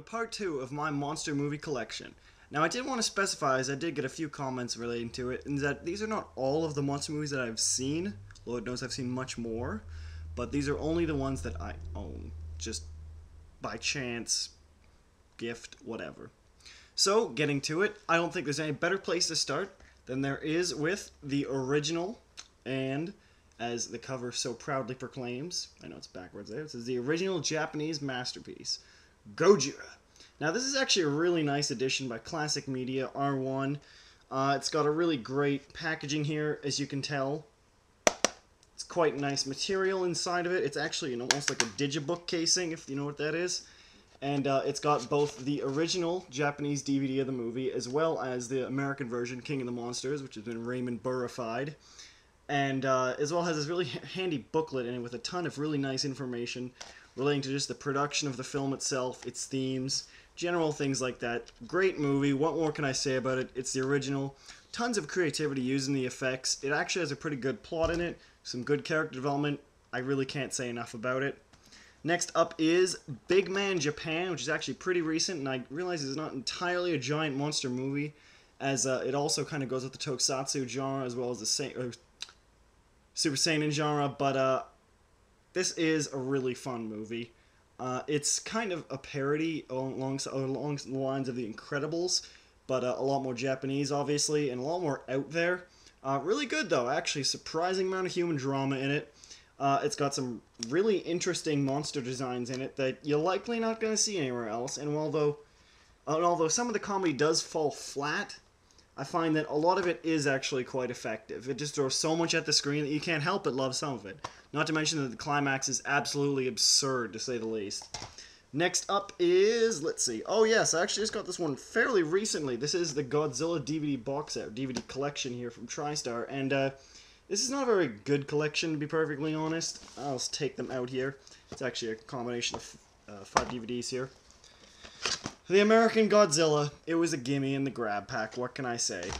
to part 2 of my monster movie collection. Now I did want to specify, as I did get a few comments relating to it, and that these are not all of the monster movies that I've seen. Lord knows I've seen much more, but these are only the ones that I own, just by chance, gift, whatever. So, getting to it, I don't think there's any better place to start than there is with the original, and as the cover so proudly proclaims, I know it's backwards there, it says the original Japanese masterpiece, Gojira. Now this is actually a really nice edition by Classic Media, R1. It's got a really great packaging here, as you can tell. It's quite nice material inside of it. It's actually almost like a digibook casing, if you know what that is. And it's got both the original Japanese DVD of the movie, as well as the American version, King of the Monsters, which has been Raymond Burrified. And as well has this really handy booklet in it with a ton of really nice information relating to just the production of the film itself, its themes, general things like that. Great movie. What more can I say about it? It's the original. Tons of creativity using the effects. It actually has a pretty good plot in it. Some good character development. I really can't say enough about it. Next up is Big Man Japan, which is actually pretty recent, and I realize it's not entirely a giant monster movie, as it also kind of goes with the tokusatsu genre as well as the Super Seinen genre, but this is a really fun movie. It's kind of a parody along the lines of The Incredibles, but a lot more Japanese, obviously, and a lot more out there. Really good, though. Actually, surprising amount of human drama in it. It's got some really interesting monster designs in it that you're likely not going to see anywhere else. And although some of the comedy does fall flat, I find that a lot of it is actually quite effective. It just throws so much at the screen that you can't help but love some of it. Not to mention that the climax is absolutely absurd, to say the least. Next up is, let's see. Oh yes, I actually just got this one fairly recently. This is the Godzilla DVD box set, DVD collection here from TriStar, and this is not a very good collection, to be perfectly honest. I'll just take them out here. It's actually a combination of 5 DVDs here. The American Godzilla, it was a gimme in the grab pack, what can I say?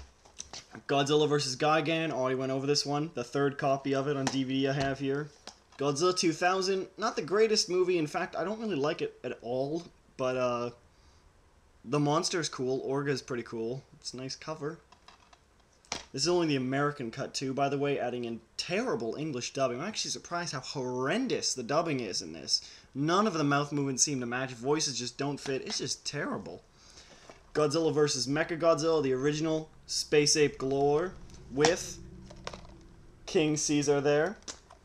Godzilla vs. Gigan, already went over this one. The third copy of it on DVD I have here. Godzilla 2000, not the greatest movie. In fact, I don't really like it at all. But, the monster's cool. Orga's pretty cool. It's a nice cover. This is only the American cut, too, by the way, adding in terrible English dubbing. I'm actually surprised how horrendous the dubbing is in this. None of the mouth movements seem to match. Voices just don't fit. It's just terrible. Godzilla vs. Mechagodzilla, the original Space Ape Galore, with King Caesar there.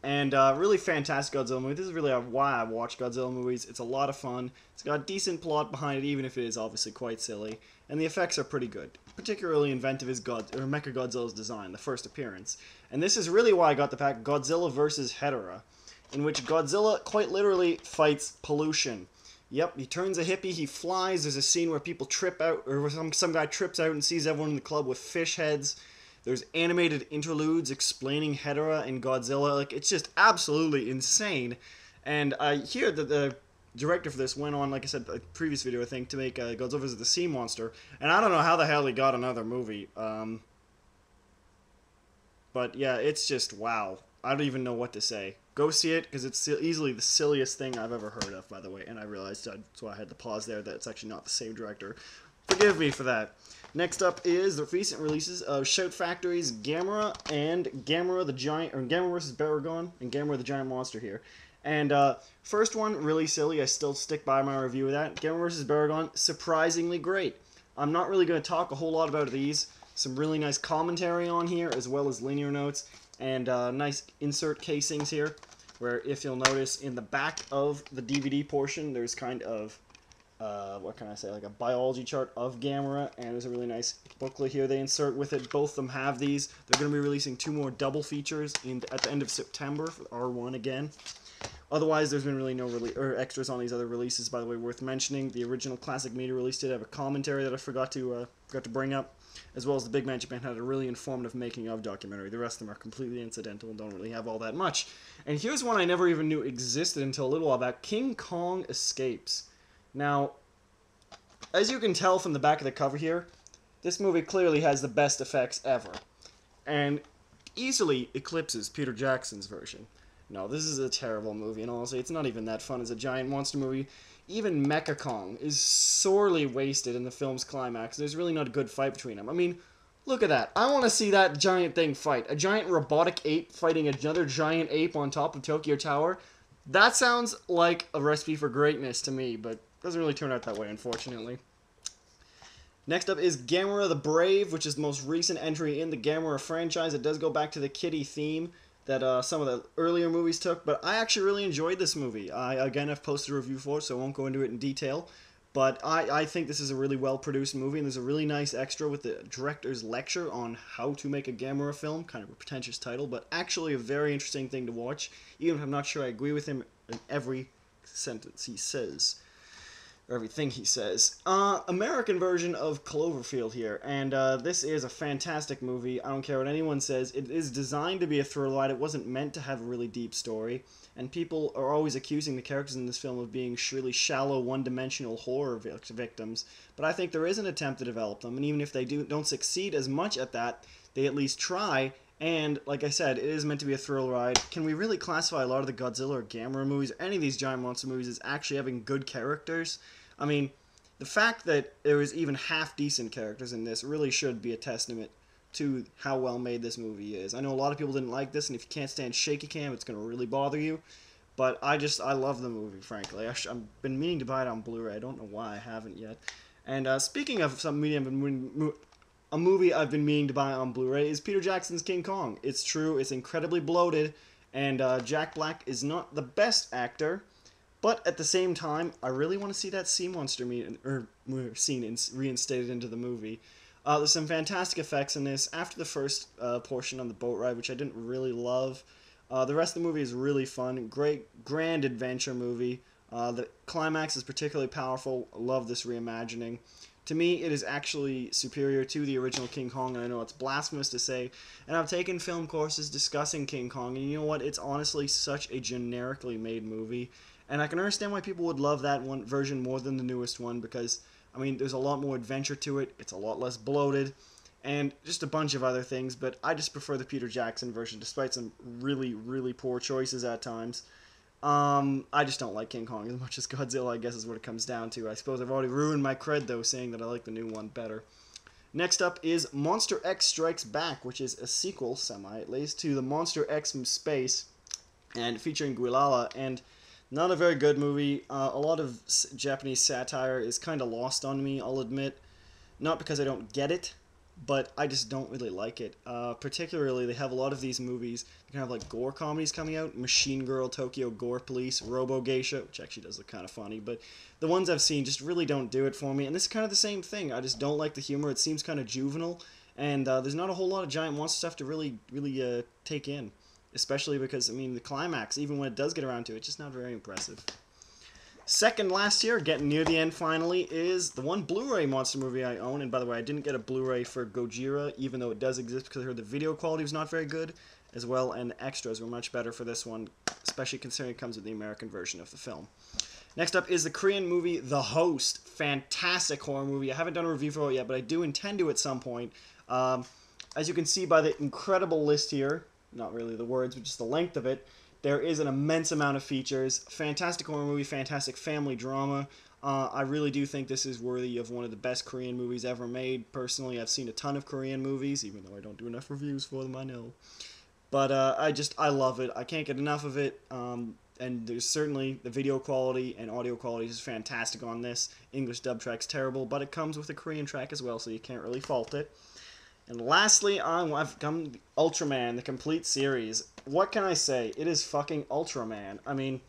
And really fantastic Godzilla movie. This is really why I watch Godzilla movies. It's a lot of fun. It's got a decent plot behind it, even if it is obviously quite silly. And the effects are pretty good. Particularly inventive is Mechagodzilla's design, the first appearance. And this is really why I got the pack Godzilla vs. Hedorah, in which Godzilla quite literally fights pollution. Yep, he turns a hippie, he flies, there's a scene where people trip out, or some guy trips out and sees everyone in the club with fish heads. There's animated interludes explaining Hedorah and Godzilla. Like, it's just absolutely insane. And I hear that the director for this went on, like I said, a previous video, I think, to make Godzilla vs. the Sea Monster. And I don't know how the hell he got another movie. But yeah, it's just, wow. I don't even know what to say. Go see it, because it's easily the silliest thing I've ever heard of, by the way. And I realized, that's why I had to pause there, that it's actually not the same director. Forgive me for that. Next up is the recent releases of Shout Factory's Gamera and Gamera the Giant, or Gamera vs. Baragon, and Gamera the Giant Monster here. And first one, really silly. I still stick by my review of that. Gamera vs. Baragon, surprisingly great. I'm not really going to talk a whole lot about these. Some really nice commentary on here, as well as linear notes, and nice insert casings here, where if you'll notice in the back of the DVD portion, there's kind of what can I say, like a biology chart of Gamera, and there's a really nice booklet here they insert with it. Both of them have these. They're going to be releasing 2 more double features at the end of September for R1 again. Otherwise, there's been really no extras on these other releases, by the way, worth mentioning. The original Classic Media release did have a commentary that I forgot to bring up, as well as the Big Man Japan had a really informative making-of documentary. The rest of them are completely incidental and don't really have all that much. And here's one I never even knew existed until a little while back, King Kong Escapes. Now, as you can tell from the back of the cover here, this movie clearly has the best effects ever, and easily eclipses Peter Jackson's version. No, this is a terrible movie, and honestly, it's not even that fun as a giant monster movie. Even Mecha Kong is sorely wasted in the film's climax. There's really not a good fight between them. I mean, look at that. I want to see that giant thing fight. A giant robotic ape fighting another giant ape on top of Tokyo Tower. That sounds like a recipe for greatness to me, but doesn't really turn out that way, unfortunately. Next up is Gamera the Brave, which is the most recent entry in the Gamera franchise. It does go back to the kitty theme that some of the earlier movies took, but I actually really enjoyed this movie. Again, I've posted a review for it, so I won't go into it in detail, but I think this is a really well-produced movie, and there's a really nice extra with the director's lecture on how to make a Gamera film, kind of a pretentious title, but actually a very interesting thing to watch, even if I'm not sure I agree with him in every sentence he says. Or everything he says. American version of Cloverfield here, and this is a fantastic movie. I don't care what anyone says. It is designed to be a thriller ride. It wasn't meant to have a really deep story, and people are always accusing the characters in this film of being really shallow, one-dimensional horror victims, but I think there is an attempt to develop them, and even if they don't succeed as much at that, they at least try. And, like I said, it is meant to be a thrill ride. Can we really classify a lot of the Godzilla or Gamera movies, or any of these giant monster movies, as actually having good characters? I mean, the fact that there is even half-decent characters in this really should be a testament to how well made this movie is. I know a lot of people didn't like this, and if you can't stand shaky cam, it's going to really bother you. But I love the movie, frankly. I've been meaning to buy it on Blu-ray. I don't know why I haven't yet. And speaking of a movie I've been meaning to buy on Blu-ray is Peter Jackson's King Kong. It's true, it's incredibly bloated, and Jack Black is not the best actor, but at the same time, I really want to see that sea monster scene reinstated into the movie. There's some fantastic effects in this. After the first portion on the boat ride, which I didn't really love, the rest of the movie is really fun. Great, grand adventure movie. The climax is particularly powerful. I love this reimagining. To me, it is actually superior to the original King Kong, and I know it's blasphemous to say. And I've taken film courses discussing King Kong, and you know what? It's honestly such a generically made movie. And I can understand why people would love that one version more than the newest one, because, I mean, there's a lot more adventure to it, it's a lot less bloated, and just a bunch of other things, but I just prefer the Peter Jackson version, despite some really, really poor choices at times. I just don't like King Kong as much as Godzilla, I guess is what it comes down to. I suppose I've already ruined my cred, though, saying that I like the new one better. Next up is Monster X Strikes Back, which is a sequel, semi at least, to the Monster X from Space, and featuring Guilala, and not a very good movie. A lot of Japanese satire is kind of lost on me, I'll admit. Not because I don't get it, but I just don't really like it. Particularly, they have a lot of these movies, kind of like gore comedies coming out. Machine Girl, Tokyo Gore Police, Robo Geisha, which actually does look kind of funny. But the ones I've seen just really don't do it for me. And this is kind of the same thing. I just don't like the humor. It seems kind of juvenile. And there's not a whole lot of giant monster stuff to really take in. Especially because, I mean, the climax, even when it does get around to it, it's just not very impressive. Second last year, getting near the end finally, is the one Blu-ray monster movie I own. And by the way, I didn't get a Blu-ray for Gojira, even though it does exist, because I heard the video quality was not very good, as well, and the extras were much better for this one, especially considering it comes with the American version of the film. Next up is the Korean movie The Host. Fantastic horror movie. I haven't done a review for it yet, but I do intend to at some point. As you can see by the incredible list here, not really the words, but just the length of it, there is an immense amount of features. Fantastic horror movie, fantastic family drama. I really do think this is worthy of one of the best Korean movies ever made. Personally, I've seen a ton of Korean movies, even though I don't do enough reviews for them, I know. But I love it. I can't get enough of it. And there's certainly the video quality and audio quality is fantastic on this. English dub track's terrible, but it comes with a Korean track as well, so you can't really fault it. And lastly, I've come to Ultraman, the complete series. What can I say? It is fucking Ultraman. I mean,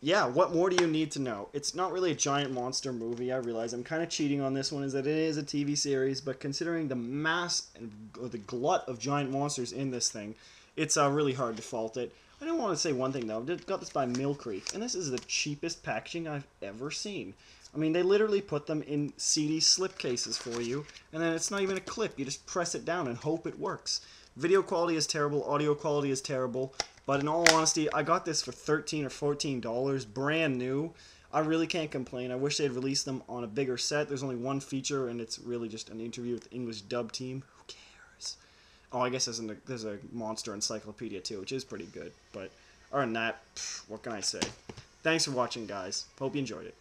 yeah, what more do you need to know? It's not really a giant monster movie, I realize. I'm kind of cheating on this one, is that it is a TV series, but considering the mass and the glut of giant monsters in this thing, it's really hard to fault it. I don't want to say one thing, though. I got this by Mill Creek, and this is the cheapest packaging I've ever seen. I mean, they literally put them in CD slip cases for you, and then it's not even a clip. You just press it down and hope it works. Video quality is terrible, audio quality is terrible, but in all honesty, I got this for $13 or $14, brand new. I really can't complain. I wish they'd released them on a bigger set. There's only one feature, and it's really just an interview with the English dub team. Who cares? Oh, I guess there's a monster encyclopedia, too, which is pretty good, but Other than that, what can I say? Thanks for watching, guys. Hope you enjoyed it.